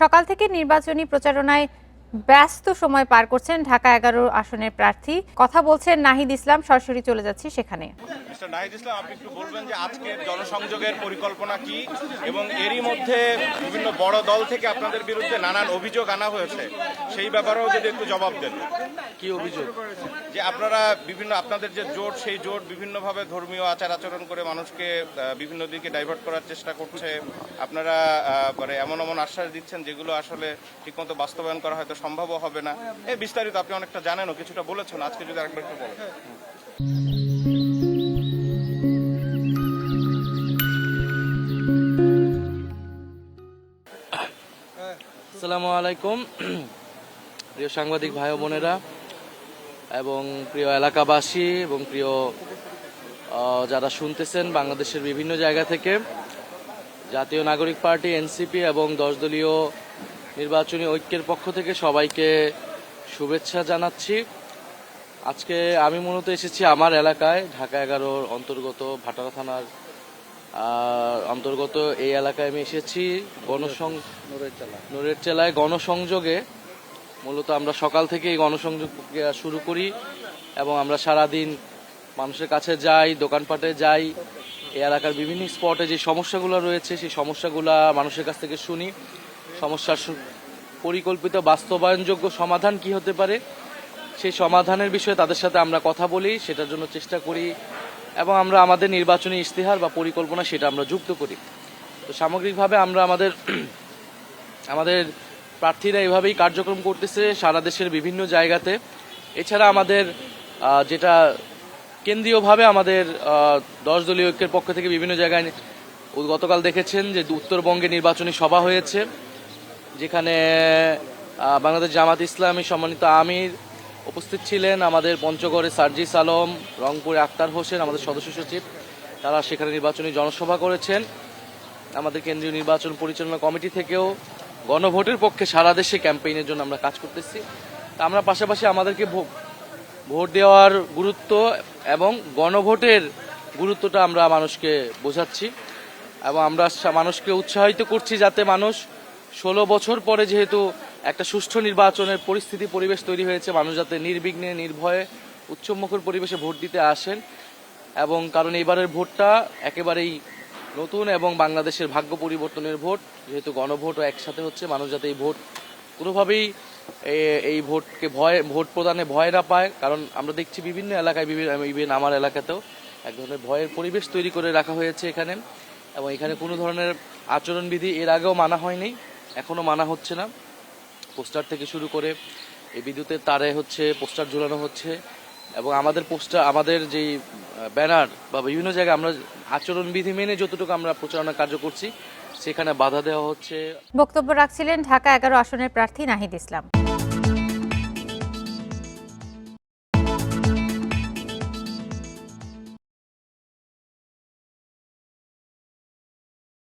সকাল থেকে নির্বাচনী প্রচারণায় ব্যস্ত সময় পার করছেন ঢাকা ১১ আসনের প্রার্থী। কথা বলছেন নাহিদ ইসলাম, সরাসরি চলে যাচ্ছি সেখানে। মিস্টার নাহিদ ইসলাম, আপনি একটু বলবেন যে আজকের জনসংযোগের পরিকল্পনা কি এবং এরই মধ্যে বিভিন্ন বড় দল থেকে আপনাদের বিরুদ্ধে নানান অভিযোগ আনা হয়েছে, সেই ব্যাপারেও যদি একটু জবাব দেন। কি অভিযোগ? যে আপনারা আপনাদের যে জোট, সেই জোট বিভিন্নভাবে ধর্মীয় আচার আচরণ করে মানুষকে বিভিন্ন দিকে ডাইভার্ট করার চেষ্টা করছে। আপনারা মানে এমন এমন আশ্বাস দিচ্ছেন যেগুলো আসলে ঠিকমতো বাস্তবায়ন করা হয়তো সম্ভবও হবে না। এই বিস্তারিত আপনি অনেকটা জানেনও, কিছুটা বলেছেন, আজকে যদি আরেকবার একটু বলেন। আসসালামু আলাইকুম প্রিয় সাংবাদিক ভাই ও বোনেরা এবং প্রিয় এলাকাবাসী এবং প্রিয় যারা শুনতেছেন বাংলাদেশের বিভিন্ন জায়গা থেকে। জাতীয় নাগরিক পার্টি এনসিপি এবং 10 দলীয় নির্বাচনী ঐক্যের পক্ষ থেকে সবাইকে শুভেচ্ছা জানাচ্ছি। আজকে আমি মূলত এসেছি আমার এলাকায়, ঢাকা 11 অন্তর্গত ভাটারা থানার অন্তর্গত এই এলাকায় আমি এসেছি নূরের চেলায় গণসংযোগে। মূলত আমরা সকাল থেকে এই গণসংযোগ প্রক্রিয়া শুরু করি এবং আমরা সারাদিন মানুষের কাছে যাই, দোকানপাটে যাই, এই এলাকার বিভিন্ন স্পটে যে সমস্যাগুলো রয়েছে সেই সমস্যাগুলো মানুষের কাছ থেকে শুনি। সমস্যার পরিকল্পিত বাস্তবায়নযোগ্য সমাধান কি হতে পারে সেই সমাধানের বিষয়ে তাদের সাথে আমরা কথা বলি, সেটার জন্য চেষ্টা করি এবং আমরা আমাদের নির্বাচনী ইশতেহার বা পরিকল্পনা সেটা আমরা যুক্ত করি। তো সামগ্রিকভাবে আমরা আমাদের প্রার্থীরা এভাবেই কার্যক্রম করতেছে সারা দেশের বিভিন্ন জায়গাতে। এছাড়া আমাদের যেটা কেন্দ্রীয়ভাবে আমাদের 10 দলীয় ঐক্যের পক্ষ থেকে বিভিন্ন জায়গায় গতকাল দেখেছেন যে উত্তরবঙ্গে নির্বাচনী সভা হয়েছে, যেখানে বাংলাদেশ জামাত ইসলামী সম্মানিত আমির উপস্থিত ছিলেন, আমাদের পঞ্চগড়ে সার্জিস আলম, রংপুরে আক্তার হোসেন আমাদের সদস্য সচিব, তারা সেখানে নির্বাচনী জনসভা করেছেন। আমাদের কেন্দ্রীয় নির্বাচন পরিচালনা কমিটি থেকেও গণভোটের পক্ষে সারা দেশে ক্যাম্পেইনের জন্য আমরা কাজ করতেছি। আমরা পাশাপাশি আমাদেরকে ভোট দেওয়ার গুরুত্ব এবং গণভোটের গুরুত্বটা আমরা মানুষকে বোঝাচ্ছি এবং আমরা মানুষকে উৎসাহিত করছি যাতে মানুষ 16 বছর পরে যেহেতু একটা সুষ্ঠু নির্বাচনের পরিবেশ তৈরি হয়েছে, মানুষ যাতে নির্বিঘ্নে নির্ভয়ে উৎসবমুখর পরিবেশে ভোট দিতে আসেন। এবং কারণ এবারের ভোটটা একেবারেই নতুন এবং বাংলাদেশের ভাগ্য পরিবর্তনের ভোট, যেহেতু গণভোটও একসাথে হচ্ছে, মানুষ যাতে এই ভোট কোনোভাবেই এই ভোট প্রদানে ভয় না পায়। কারণ আমরা দেখছি বিভিন্ন এলাকায়, ইভেন আমার এলাকাতেও এক ধরনের ভয়ের পরিবেশ তৈরি করে রাখা হয়েছে এখানে, এবং এখানে কোনো ধরনের আচরণবিধি এর আগেও মানা হয়নি, এখনো মানা হচ্ছে না। পোস্টার থেকে শুরু করে এই বিদ্যুতের তারে পোস্টার ঝুলানো হচ্ছে এবং আমাদের যেই ব্যানার বা বিভিন্ন জায়গায় আমরা আচরণবিধি মেনে যতটুকু আমরা প্রচারণা কার্য করছি সেখানে বাধা দেওয়া হচ্ছে। বক্তব্য রাখছিলেন ঢাকা 11 আসনের প্রার্থী নাহিদ ইসলাম।